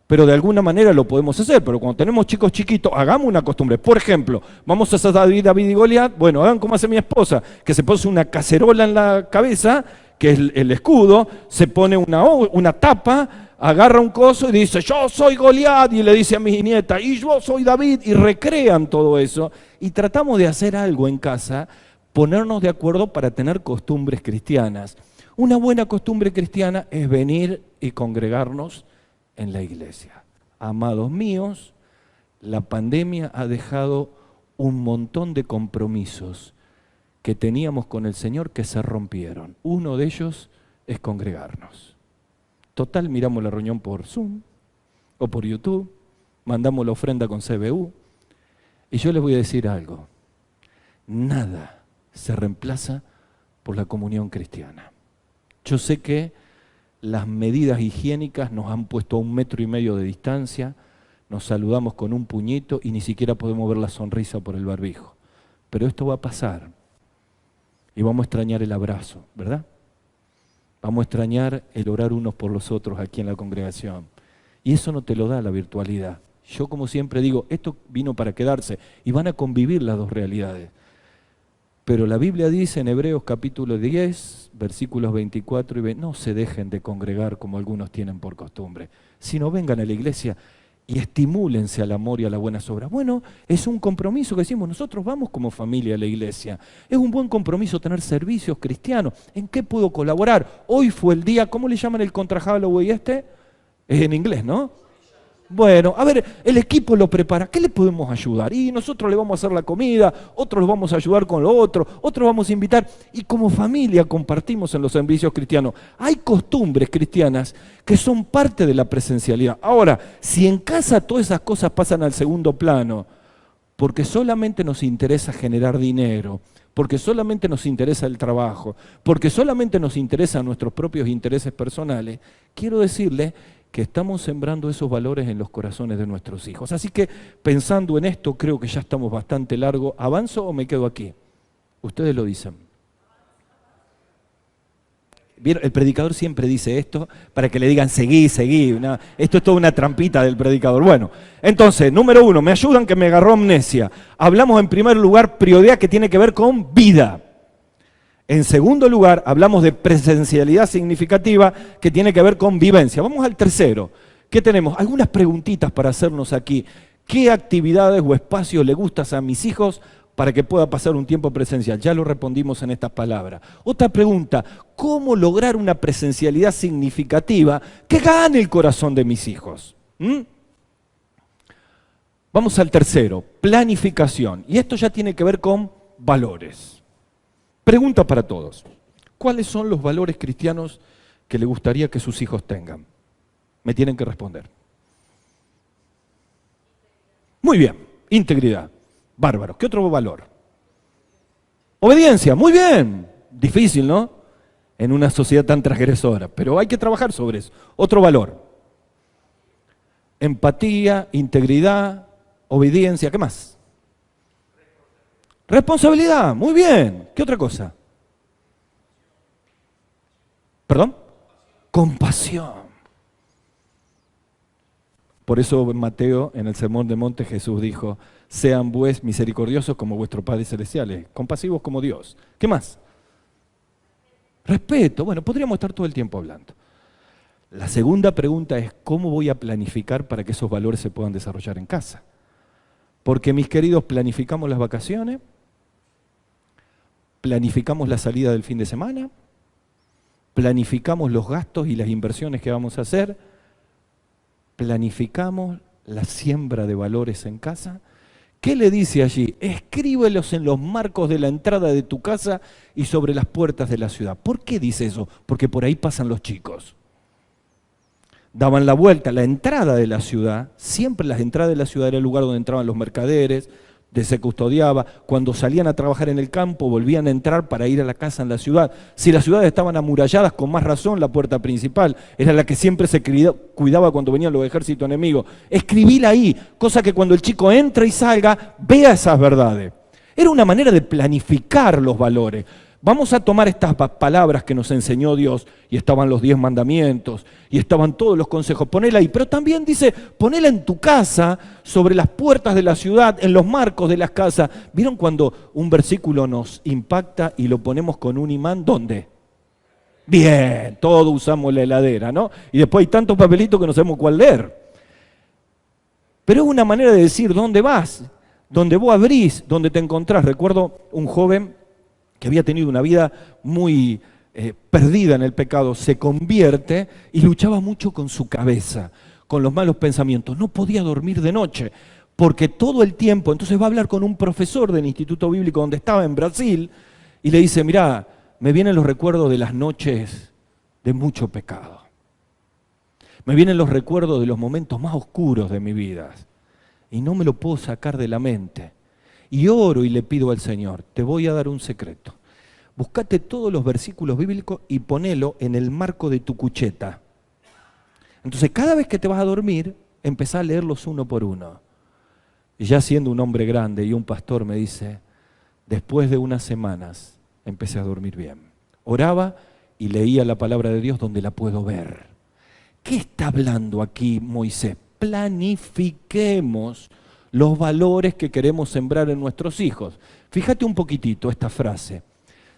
pero de alguna manera lo podemos hacer. Pero cuando tenemos chicos chiquitos, hagamos una costumbre. Por ejemplo, vamos a hacer David y Goliat. Bueno, hagan como hace mi esposa, que se pone una cacerola en la cabeza, que es el escudo, se pone una tapa, agarra un coso y dice, yo soy Goliat, y le dice a mi nieta, y yo soy David, y recrean todo eso. Y tratamos de hacer algo en casa, ponernos de acuerdo para tener costumbres cristianas. Una buena costumbre cristiana es venir y congregarnos en la iglesia. Amados míos, la pandemia ha dejado un montón de compromisos que teníamos con el Señor que se rompieron. Uno de ellos es congregarnos. Total, miramos la reunión por Zoom o por YouTube, mandamos la ofrenda con CBU. Y yo les voy a decir algo, nada se reemplaza por la comunión cristiana. Yo sé que las medidas higiénicas nos han puesto a 1,5 metros de distancia, nos saludamos con un puñito y ni siquiera podemos ver la sonrisa por el barbijo. Pero esto va a pasar y vamos a extrañar el abrazo, ¿verdad? Vamos a extrañar el orar unos por los otros aquí en la congregación. Y eso no te lo da la virtualidad. Yo, como siempre digo, esto vino para quedarse y van a convivir las dos realidades. Pero la Biblia dice en Hebreos capítulo 10, versículos 24 y 20, no se dejen de congregar como algunos tienen por costumbre, sino vengan a la iglesia y estimúlense al amor y a las buenas obras. Bueno, es un compromiso que decimos, nosotros vamos como familia a la iglesia. Es un buen compromiso tener servicios cristianos. ¿En qué puedo colaborar? Hoy fue el día, ¿cómo le llaman el contra Halloween este? Es en inglés, ¿no? Bueno, a ver, el equipo lo prepara, ¿qué le podemos ayudar? Y nosotros le vamos a hacer la comida, otros los vamos a ayudar con lo otro, otros vamos a invitar. Y como familia compartimos en los servicios cristianos. Hay costumbres cristianas que son parte de la presencialidad. Ahora, si en casa todas esas cosas pasan al segundo plano, porque solamente nos interesa generar dinero, porque solamente nos interesa el trabajo, porque solamente nos interesan nuestros propios intereses personales, quiero decirle que estamos sembrando esos valores en los corazones de nuestros hijos. Así que pensando en esto, creo que ya estamos bastante largo. ¿Avanzo o me quedo aquí? Ustedes lo dicen. ¿Vieron? El predicador siempre dice esto para que le digan seguí, seguí. Esto es toda una trampita del predicador. Bueno, entonces, número 1, me ayudan que me agarró amnesia. Hablamos en primer lugar prioridad que tiene que ver con vida. En segundo lugar, hablamos de presencialidad significativa que tiene que ver con vivencia. Vamos al tercero. ¿Qué tenemos? Algunas preguntitas para hacernos aquí. ¿Qué actividades o espacios le gustan a mis hijos para que pueda pasar un tiempo presencial? Ya lo respondimos en estas palabras. Otra pregunta, ¿cómo lograr una presencialidad significativa que gane el corazón de mis hijos? Vamos al tercero, planificación. Y esto ya tiene que ver con valores. Pregunta para todos. ¿Cuáles son los valores cristianos que le gustaría que sus hijos tengan? Me tienen que responder. Muy bien, integridad. Bárbaro. ¿Qué otro valor? Obediencia. Muy bien. Difícil, ¿no? En una sociedad tan transgresora, pero hay que trabajar sobre eso. Otro valor. Empatía, integridad, obediencia. ¿Qué más? Responsabilidad, muy bien. ¿Qué otra cosa? ¿Perdón? Compasión. Por eso en Mateo, en el Sermón del Monte, Jesús dijo, sean pues misericordiosos como vuestro Padre Celestial, compasivos como Dios. ¿Qué más? Respeto. Bueno, podríamos estar todo el tiempo hablando. La segunda pregunta es, ¿cómo voy a planificar para que esos valores se puedan desarrollar en casa? Porque, mis queridos, planificamos las vacaciones, planificamos la salida del fin de semana, planificamos los gastos y las inversiones que vamos a hacer, planificamos la siembra de valores en casa. ¿Qué le dice allí? Escríbelos en los marcos de la entrada de tu casa y sobre las puertas de la ciudad. ¿Por qué dice eso? Porque por ahí pasan los chicos. Daban la vuelta, la entrada de la ciudad, siempre las entradas de la ciudad era el lugar donde entraban los mercaderes, se custodiaba. Cuando salían a trabajar en el campo, volvían a entrar para ir a la casa en la ciudad. Si las ciudades estaban amuralladas, con más razón la puerta principal era la que siempre se cuidaba cuando venían los ejércitos enemigos. Escribíla ahí, cosa que cuando el chico entre y salga, vea esas verdades. Era una manera de planificar los valores. Vamos a tomar estas palabras que nos enseñó Dios, y estaban los 10 mandamientos, y estaban todos los consejos, ponela ahí, pero también dice, ponela en tu casa, sobre las puertas de la ciudad, en los marcos de las casas. ¿Vieron cuando un versículo nos impacta y lo ponemos con un imán? ¿Dónde? Bien, todos usamos la heladera, ¿no? Y después hay tantos papelitos que no sabemos cuál leer. Pero es una manera de decir dónde vas, dónde vos abrís, dónde te encontrás. Recuerdo un joven que había tenido una vida muy perdida en el pecado, se convierte y luchaba mucho con su cabeza, con los malos pensamientos. No podía dormir de noche, porque todo el tiempo, entonces va a hablar con un profesor del Instituto Bíblico donde estaba en Brasil, y le dice, mirá, me vienen los recuerdos de las noches de mucho pecado. Me vienen los recuerdos de los momentos más oscuros de mi vida y no me lo puedo sacar de la mente. Y oro y le pido al Señor, te voy a dar un secreto. Buscate todos los versículos bíblicos y ponelo en el marco de tu cucheta. Entonces cada vez que te vas a dormir, empezá a leerlos uno por uno. Y ya siendo un hombre grande y un pastor me dice, después de unas semanas empecé a dormir bien. Oraba y leía la palabra de Dios donde la puedo ver. ¿Qué está hablando aquí Moisés? Planifiquemos los valores que queremos sembrar en nuestros hijos. Fíjate un poquitito esta frase.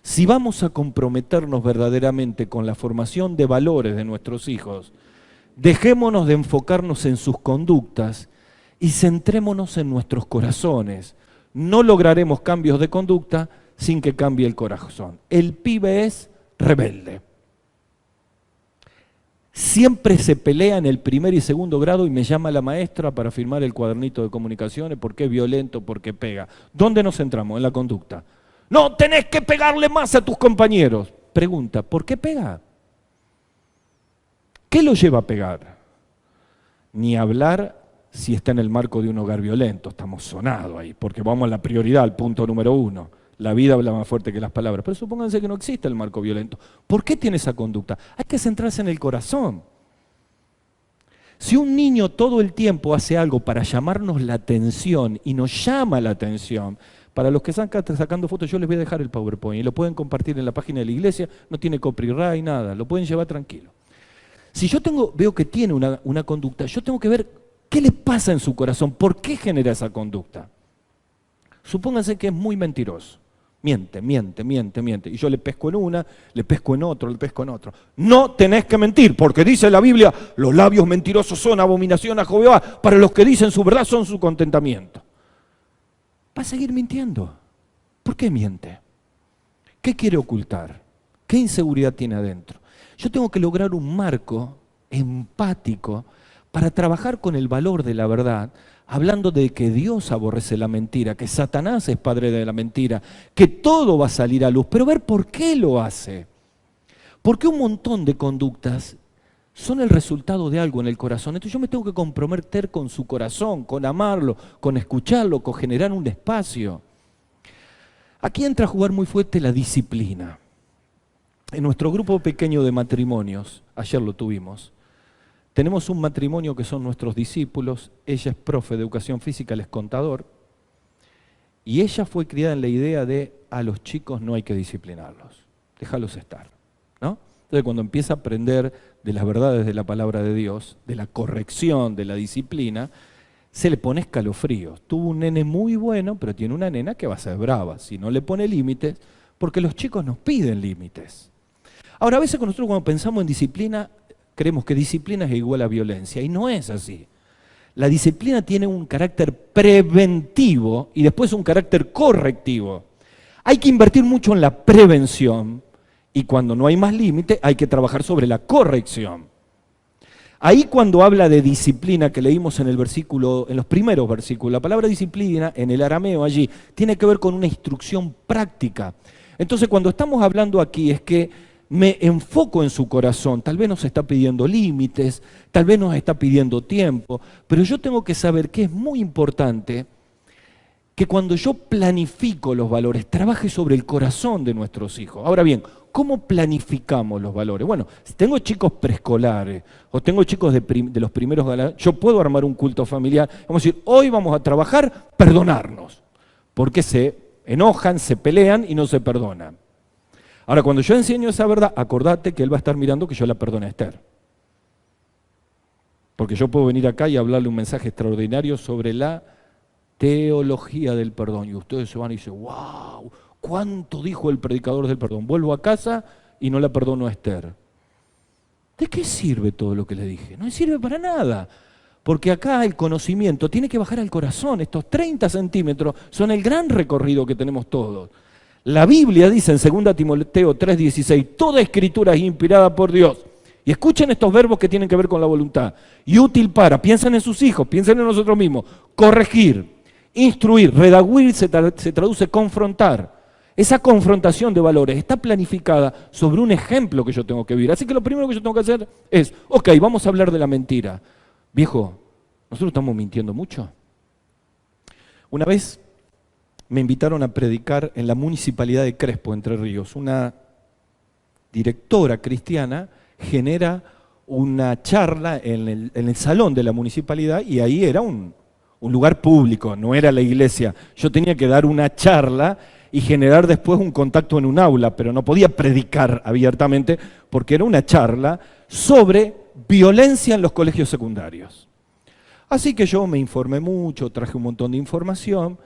Si vamos a comprometernos verdaderamente con la formación de valores de nuestros hijos, dejémonos de enfocarnos en sus conductas y centrémonos en nuestros corazones. No lograremos cambios de conducta sin que cambie el corazón. El pibe es rebelde. Siempre se pelea en el primer y segundo grado y me llama la maestra para firmar el cuadernito de comunicaciones porque es violento, porque pega. ¿Dónde nos centramos? En la conducta. No, tenés que pegarle más a tus compañeros. Pregunta, ¿por qué pega? ¿Qué lo lleva a pegar? Ni hablar si está en el marco de un hogar violento. Estamos sonados ahí, porque vamos a la prioridad, al punto número 1. La vida habla más fuerte que las palabras. Pero supónganse que no existe el marco violento. ¿Por qué tiene esa conducta? Hay que centrarse en el corazón. Si un niño todo el tiempo hace algo para llamarnos la atención y nos llama la atención, para los que están sacando fotos, yo les voy a dejar el PowerPoint y lo pueden compartir en la página de la iglesia, no tiene copyright, nada, lo pueden llevar tranquilo. Si yo veo que tiene una conducta, yo tengo que ver qué le pasa en su corazón, por qué genera esa conducta. Supónganse que es muy mentiroso. Miente. Y yo le pesco en una, le pesco en otro, le pesco en otro. No tenés que mentir, porque dice la Biblia, los labios mentirosos son abominación a Jehová, para los que dicen su verdad son su contentamiento. Va a seguir mintiendo. ¿Por qué miente? ¿Qué quiere ocultar? ¿Qué inseguridad tiene adentro? Yo tengo que lograr un marco empático para trabajar con el valor de la verdad, hablando de que Dios aborrece la mentira, que Satanás es padre de la mentira, que todo va a salir a luz, pero ver por qué lo hace. Porque un montón de conductas son el resultado de algo en el corazón. Entonces yo me tengo que comprometer con su corazón, con amarlo, con escucharlo, con generar un espacio. Aquí entra a jugar muy fuerte la disciplina. En nuestro grupo pequeño de matrimonios, ayer lo tuvimos, tenemos un matrimonio que son nuestros discípulos, ella es profe de educación física, él es contador, y ella fue criada en la idea de a los chicos no hay que disciplinarlos, déjalos estar, ¿no? Entonces cuando empieza a aprender de las verdades de la palabra de Dios, de la corrección, de la disciplina, se le pone escalofríos. Tuvo un nene muy bueno, pero tiene una nena que va a ser brava, si no le pone límites, porque los chicos nos piden límites. Ahora a veces nosotros cuando pensamos en disciplina, creemos que disciplina es igual a violencia, y no es así. La disciplina tiene un carácter preventivo y después un carácter correctivo. Hay que invertir mucho en la prevención y cuando no hay más límite hay que trabajar sobre la corrección. Ahí cuando habla de disciplina que leímos en el versículo, en los primeros versículos, la palabra disciplina en el arameo allí tiene que ver con una instrucción práctica. Entonces cuando estamos hablando aquí es que me enfoco en su corazón, tal vez nos está pidiendo límites, tal vez nos está pidiendo tiempo, pero yo tengo que saber que es muy importante que cuando yo planifico los valores, trabaje sobre el corazón de nuestros hijos. Ahora bien, ¿cómo planificamos los valores? Bueno, si tengo chicos preescolares o tengo chicos de los primeros grados, yo puedo armar un culto familiar, vamos a decir, hoy vamos a trabajar, perdonarnos, porque se enojan, se pelean y no se perdonan. Ahora, cuando yo enseño esa verdad, acordate que él va a estar mirando que yo la perdone a Esther. Porque yo puedo venir acá y hablarle un mensaje extraordinario sobre la teología del perdón. Y ustedes se van y dicen, wow, ¿cuánto dijo el predicador del perdón? Vuelvo a casa y no la perdonó a Esther. ¿De qué sirve todo lo que le dije? No sirve para nada. Porque acá el conocimiento tiene que bajar al corazón. Estos 30 centímetros son el gran recorrido que tenemos todos. La Biblia dice en 2 Timoteo 3:16, toda escritura es inspirada por Dios. Y escuchen estos verbos que tienen que ver con la voluntad. Y útil para, piensen en sus hijos, piensen en nosotros mismos. Corregir, instruir, redaguir se traduce confrontar. Esa confrontación de valores está planificada sobre un ejemplo que yo tengo que vivir. Así que lo primero que yo tengo que hacer es, ok, vamos a hablar de la mentira. Viejo, ¿nosotros estamos mintiendo mucho? Una vez me invitaron a predicar en la municipalidad de Crespo, Entre Ríos. Una directora cristiana genera una charla en el salón de la municipalidad y ahí era un lugar público, no era la iglesia. Yo tenía que dar una charla y generar después un contacto en un aula, pero no podía predicar abiertamente porque era una charla sobre violencia en los colegios secundarios. Así que yo me informé mucho, traje un montón de información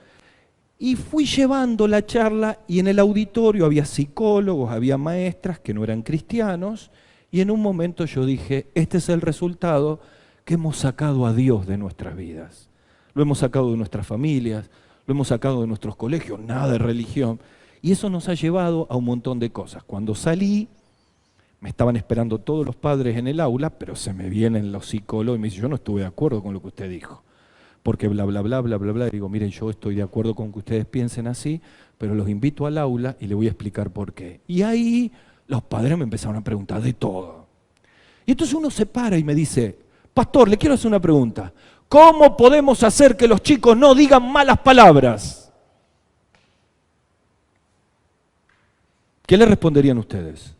y fui llevando la charla y en el auditorio había psicólogos, había maestras que no eran cristianos y en un momento yo dije, este es el resultado que hemos sacado a Dios de nuestras vidas. Lo hemos sacado de nuestras familias, lo hemos sacado de nuestros colegios, nada de religión. Y eso nos ha llevado a un montón de cosas. Cuando salí, me estaban esperando todos los padres en el aula, pero se me vienen los psicólogos y me dicen, yo no estuve de acuerdo con lo que usted dijo. Porque bla, bla, bla, bla, bla, bla. Y digo, miren, yo estoy de acuerdo con que ustedes piensen así, pero los invito al aula y les voy a explicar por qué. Y ahí los padres me empezaron a preguntar de todo. Y entonces uno se para y me dice, pastor, le quiero hacer una pregunta. ¿Cómo podemos hacer que los chicos no digan malas palabras? ¿Qué le responderían ustedes?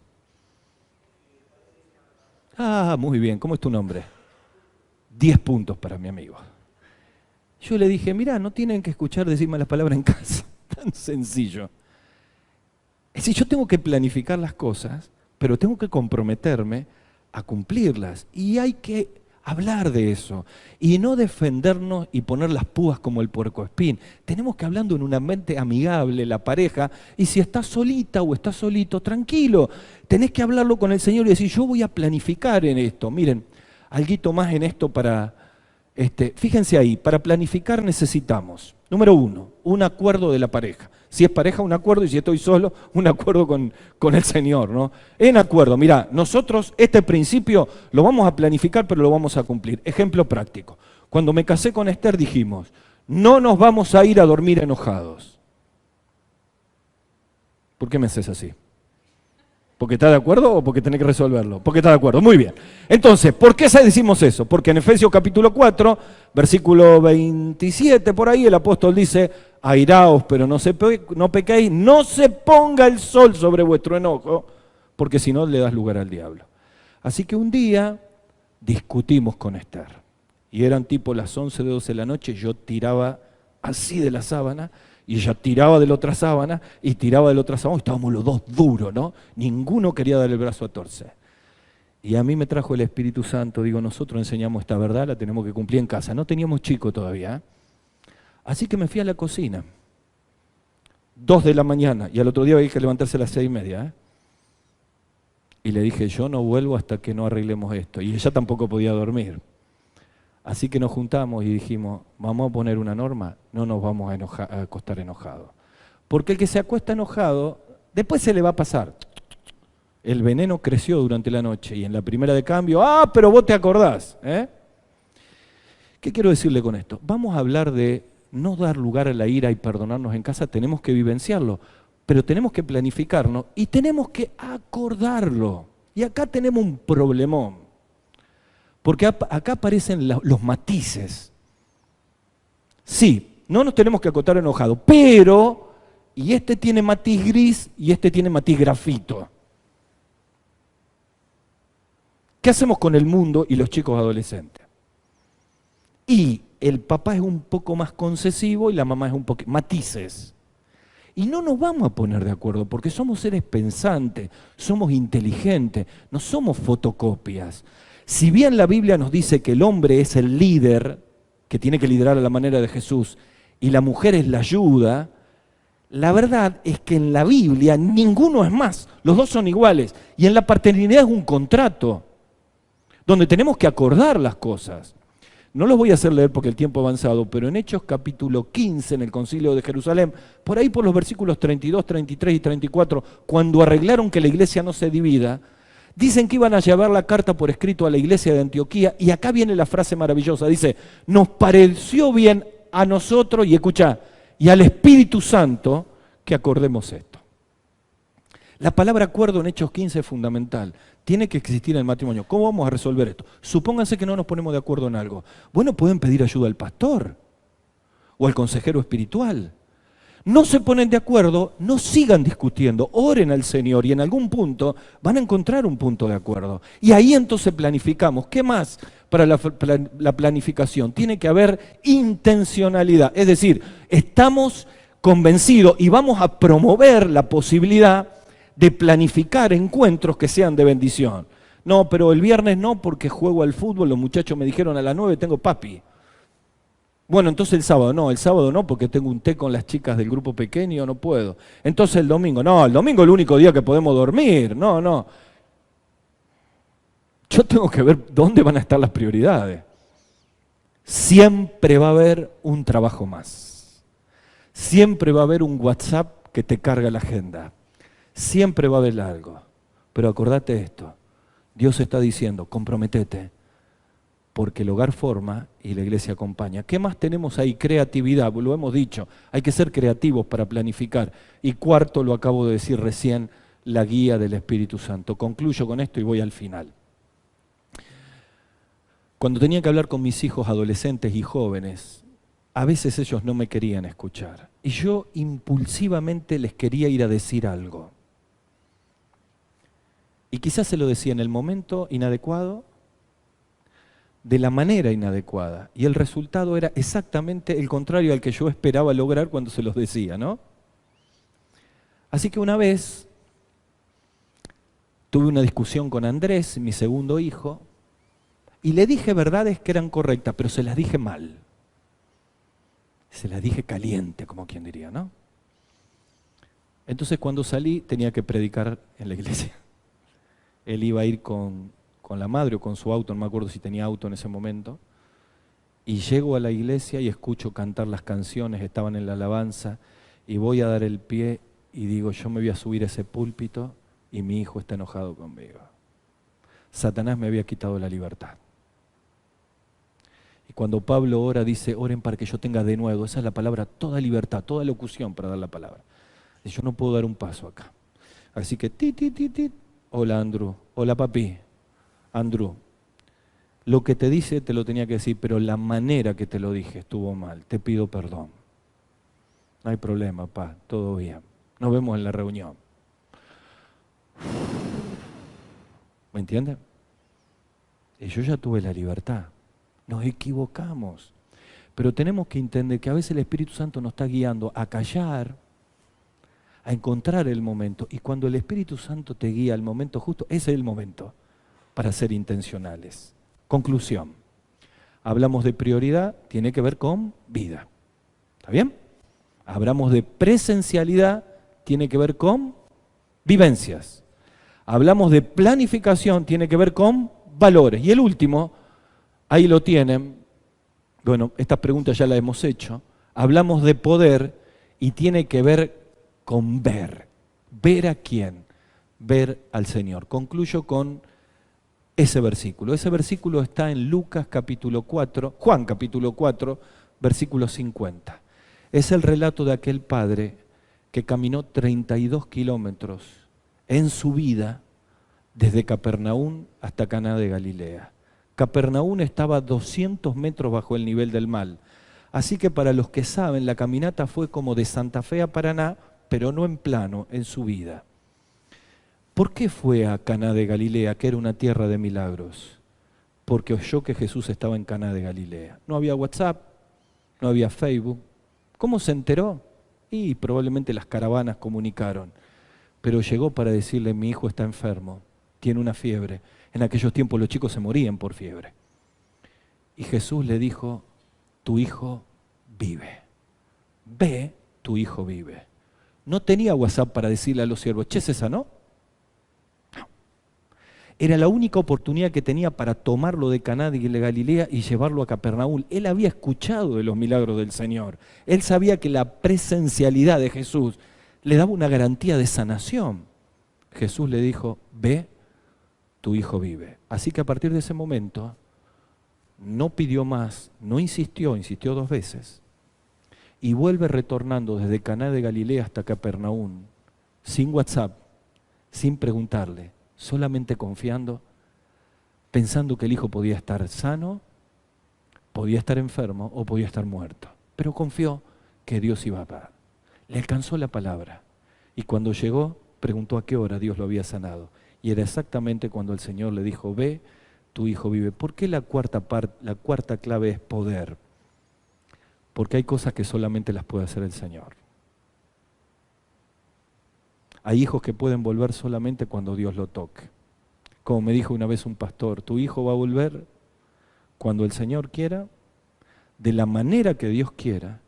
Ah, muy bien, ¿cómo es tu nombre? 10 puntos para mi amigo. Yo le dije, mirá, no tienen que escuchar decir malas palabras en casa, tan sencillo. Es decir, yo tengo que planificar las cosas, pero tengo que comprometerme a cumplirlas. Y hay que hablar de eso y no defendernos y poner las púas como el puercoespín. Tenemos que hablando en un ambiente amigable, la pareja, y si estás solita o estás solito, tranquilo, tenés que hablarlo con el Señor y decir, yo voy a planificar en esto. Miren, alguito más en esto para, fíjense ahí, para planificar necesitamos, número 1, un acuerdo de la pareja. Si es pareja, un acuerdo, y si estoy solo, un acuerdo con el Señor, ¿no? En acuerdo, mirá, nosotros este principio lo vamos a planificar, pero lo vamos a cumplir. Ejemplo práctico. Cuando me casé con Esther dijimos, no nos vamos a ir a dormir enojados. ¿Por qué me haces así? ¿Porque está de acuerdo o porque tenés que resolverlo? Porque está de acuerdo, muy bien. Entonces, ¿por qué decimos eso? Porque en Efesios capítulo 4, versículo 27, por ahí el apóstol dice, airaos, pero no pequéis, no se ponga el sol sobre vuestro enojo, porque si no le das lugar al diablo. Así que un día discutimos con Esther, y eran tipo las 11 de 12 de la noche, yo tiraba así de la sábana, y ella tiraba de la otra sábana, y tiraba de la otra sábana, y estábamos los dos duros, ¿no? Ninguno quería dar el brazo a torcer. Y a mí me trajo el Espíritu Santo, digo, nosotros enseñamos esta verdad, la tenemos que cumplir en casa. No teníamos chico todavía, ¿eh? Así que me fui a la cocina, 2 de la mañana, y al otro día había que levantarse a las 6:30, ¿eh? Y le dije, yo no vuelvo hasta que no arreglemos esto. Y ella tampoco podía dormir. Así que nos juntamos y dijimos, vamos a poner una norma, no nos vamos a acostar enojados. Porque el que se acuesta enojado, después se le va a pasar. El veneno creció durante la noche y en la primera de cambio, pero vos te acordás, ¿eh? ¿Qué quiero decirle con esto? Vamos a hablar de no dar lugar a la ira y perdonarnos en casa, tenemos que vivenciarlo, pero tenemos que planificarnos y tenemos que acordarlo. Y acá tenemos un problemón. Porque acá aparecen los matices. Sí, no nos tenemos que acotar enojados, pero, y este tiene matiz gris y este tiene matiz grafito. ¿Qué hacemos con el mundo y los chicos adolescentes? Y el papá es un poco más concesivo y la mamá es un poco matices. Y no nos vamos a poner de acuerdo porque somos seres pensantes, somos inteligentes, no somos fotocopias. Si bien la Biblia nos dice que el hombre es el líder, que tiene que liderar a la manera de Jesús, y la mujer es la ayuda, La verdad es que en la Biblia ninguno es más, los dos son iguales. Y en la paternidad es un contrato, donde tenemos que acordar las cosas. No los voy a hacer leer porque el tiempo ha avanzado, pero en Hechos capítulo 15, en el concilio de Jerusalén, por ahí por los versículos 32, 33 y 34, cuando arreglaron que la iglesia no se divida, dicen que iban a llevar la carta por escrito a la iglesia de Antioquía, y acá viene la frase maravillosa, dice, nos pareció bien a nosotros, y escucha, y al Espíritu Santo, que acordemos esto. La palabra acuerdo en Hechos 15 es fundamental. Tiene que existir en el matrimonio. ¿Cómo vamos a resolver esto? Supónganse que no nos ponemos de acuerdo en algo. Bueno, pueden pedir ayuda al pastor o al consejero espiritual. No se ponen de acuerdo, no sigan discutiendo, oren al Señor y en algún punto van a encontrar un punto de acuerdo. Y ahí entonces planificamos. ¿Qué más para la planificación? Tiene que haber intencionalidad. Es decir, estamos convencidos y vamos a promover la posibilidad de planificar encuentros que sean de bendición. No, pero el viernes no porque juego al fútbol, los muchachos me dijeron a las 9 tengo papi. Bueno, entonces el sábado no porque tengo un té con las chicas del grupo pequeño, no puedo. Entonces el domingo es el único día que podemos dormir, no. Yo tengo que ver dónde van a estar las prioridades. Siempre va a haber un trabajo más. Siempre va a haber un WhatsApp que te carga la agenda. Siempre va a haber algo. Pero acordate esto, Dios está diciendo, comprometete, porque el hogar forma y la iglesia acompaña. ¿Qué más tenemos ahí? Creatividad, lo hemos dicho, hay que ser creativos para planificar. Y cuarto, lo acabo de decir recién, la guía del Espíritu Santo. Concluyo con esto y voy al final. Cuando tenía que hablar con mis hijos adolescentes y jóvenes, a veces ellos no me querían escuchar. Y yo impulsivamente les quería ir a decir algo. Y quizás se lo decía en el momento inadecuado, de la manera inadecuada. Y el resultado era exactamente el contrario al que yo esperaba lograr cuando se los decía, ¿no? Así que una vez tuve una discusión con Andrés, mi segundo hijo, y le dije verdades que eran correctas, pero se las dije mal. Se las dije caliente, como quien diría, ¿no? Entonces cuando salí tenía que predicar en la iglesia. Él iba a ir con la madre o con su auto, no me acuerdo si tenía auto en ese momento, y llego a la iglesia y escucho cantar las canciones, estaban en la alabanza, y voy a dar el pie y digo, yo me voy a subir a ese púlpito y mi hijo está enojado conmigo. Satanás me había quitado la libertad. Y cuando Pablo ora, dice, oren para que yo tenga de nuevo, esa es la palabra, toda libertad, toda locución para dar la palabra. Y yo no puedo dar un paso acá. Así que, hola Andrew, hola papi, Andrew, lo que te dice te lo tenía que decir, pero la manera que te lo dije estuvo mal, te pido perdón. No hay problema, pa, todo bien. Nos vemos en la reunión. ¿Me entienden? Y yo ya tuve la libertad. Nos equivocamos. Pero tenemos que entender que a veces el Espíritu Santo nos está guiando a callar, a encontrar el momento. Y cuando el Espíritu Santo te guía al momento justo, ese es el momento para ser intencionales. Conclusión. Hablamos de prioridad, tiene que ver con vida. ¿Está bien? Hablamos de presencialidad, tiene que ver con vivencias. Hablamos de planificación, tiene que ver con valores. Y el último, ahí lo tienen, bueno, estas preguntas ya las hemos hecho. Hablamos de poder y tiene que ver con ver. ¿Ver a quién? Ver al Señor. Concluyo con ese versículo. Ese versículo está en Lucas capítulo 4, Juan capítulo 4, versículo 50. Es el relato de aquel padre que caminó 32 kilómetros en su vida desde Capernaum hasta Caná de Galilea. Capernaum estaba a 200 metros bajo el nivel del mar. Así que para los que saben, la caminata fue como de Santa Fe a Paraná, pero no en plano, en subida. ¿Por qué fue a Caná de Galilea, que era una tierra de milagros? Porque oyó que Jesús estaba en Caná de Galilea. No había WhatsApp, no había Facebook. ¿Cómo se enteró? Y probablemente las caravanas comunicaron. Pero llegó para decirle, mi hijo está enfermo, tiene una fiebre. En aquellos tiempos los chicos se morían por fiebre. Y Jesús le dijo, tu hijo vive. Ve, tu hijo vive. No tenía WhatsApp para decirle a los siervos, che, ¿se sanó? No. Era la única oportunidad que tenía para tomarlo de Caná de Galilea y llevarlo a Capernaúm. Él había escuchado de los milagros del Señor. Él sabía que la presencialidad de Jesús le daba una garantía de sanación. Jesús le dijo, ve, tu hijo vive. Así que a partir de ese momento, no pidió más, no insistió, insistió 2 veces. Y vuelve retornando desde Caná de Galilea hasta Capernaúm, sin WhatsApp, sin preguntarle, solamente confiando, pensando que el hijo podía estar sano, podía estar enfermo o podía estar muerto. Pero confió que Dios iba a dar. Le alcanzó la palabra. Y cuando llegó, preguntó a qué hora Dios lo había sanado. Y era exactamente cuando el Señor le dijo, ve, tu hijo vive. ¿Por qué la cuarta clave es poder? Porque hay cosas que solamente las puede hacer el Señor. Hay hijos que pueden volver solamente cuando Dios lo toque. Como me dijo una vez un pastor, tu hijo va a volver cuando el Señor quiera, de la manera que Dios quiera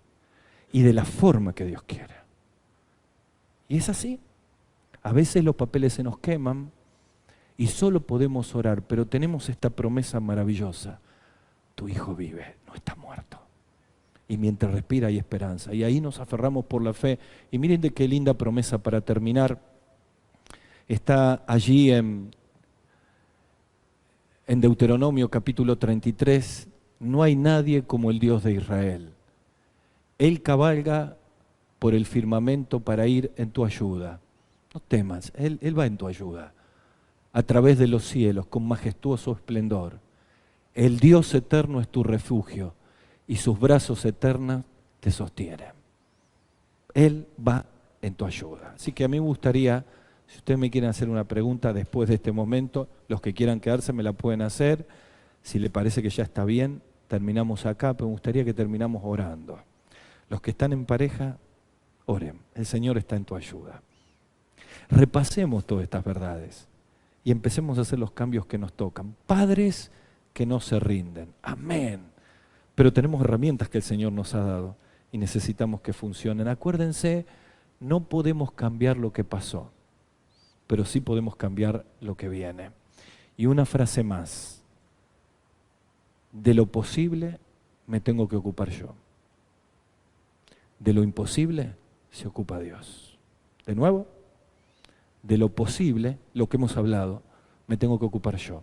y de la forma que Dios quiera. Y es así. A veces los papeles se nos queman y solo podemos orar, pero tenemos esta promesa maravillosa. Tu hijo vive, no está muerto. Y mientras respira hay esperanza. Y ahí nos aferramos por la fe. Y miren de qué linda promesa para terminar. Está allí en Deuteronomio capítulo 33. No hay nadie como el Dios de Israel. Él cabalga por el firmamento para ir en tu ayuda. No temas, Él va en tu ayuda. A través de los cielos, con majestuoso esplendor. El Dios eterno es tu refugio. Y sus brazos eternos te sostienen. Él va en tu ayuda. Así que a mí me gustaría, si ustedes me quieren hacer una pregunta después de este momento, los que quieran quedarse me la pueden hacer. Si le parece que ya está bien, terminamos acá, pero me gustaría que terminamos orando. Los que están en pareja, oren. El Señor está en tu ayuda. Repasemos todas estas verdades y empecemos a hacer los cambios que nos tocan. Padres que no se rinden. Amén. Pero tenemos herramientas que el Señor nos ha dado y necesitamos que funcionen. Acuérdense, no podemos cambiar lo que pasó, pero sí podemos cambiar lo que viene. Y una frase más. De lo posible me tengo que ocupar yo. De lo imposible se ocupa Dios. De nuevo, de lo posible, lo que hemos hablado, me tengo que ocupar yo.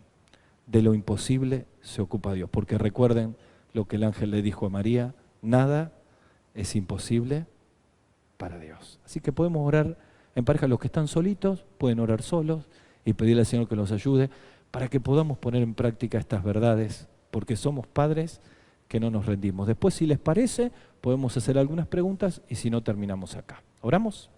De lo imposible se ocupa Dios. Porque recuerden lo que el ángel le dijo a María, nada es imposible para Dios. Así que podemos orar en pareja. Los que están solitos pueden orar solos y pedirle al Señor que los ayude para que podamos poner en práctica estas verdades, porque somos padres que no nos rendimos. Después, si les parece, podemos hacer algunas preguntas y si no, terminamos acá. ¿Oramos?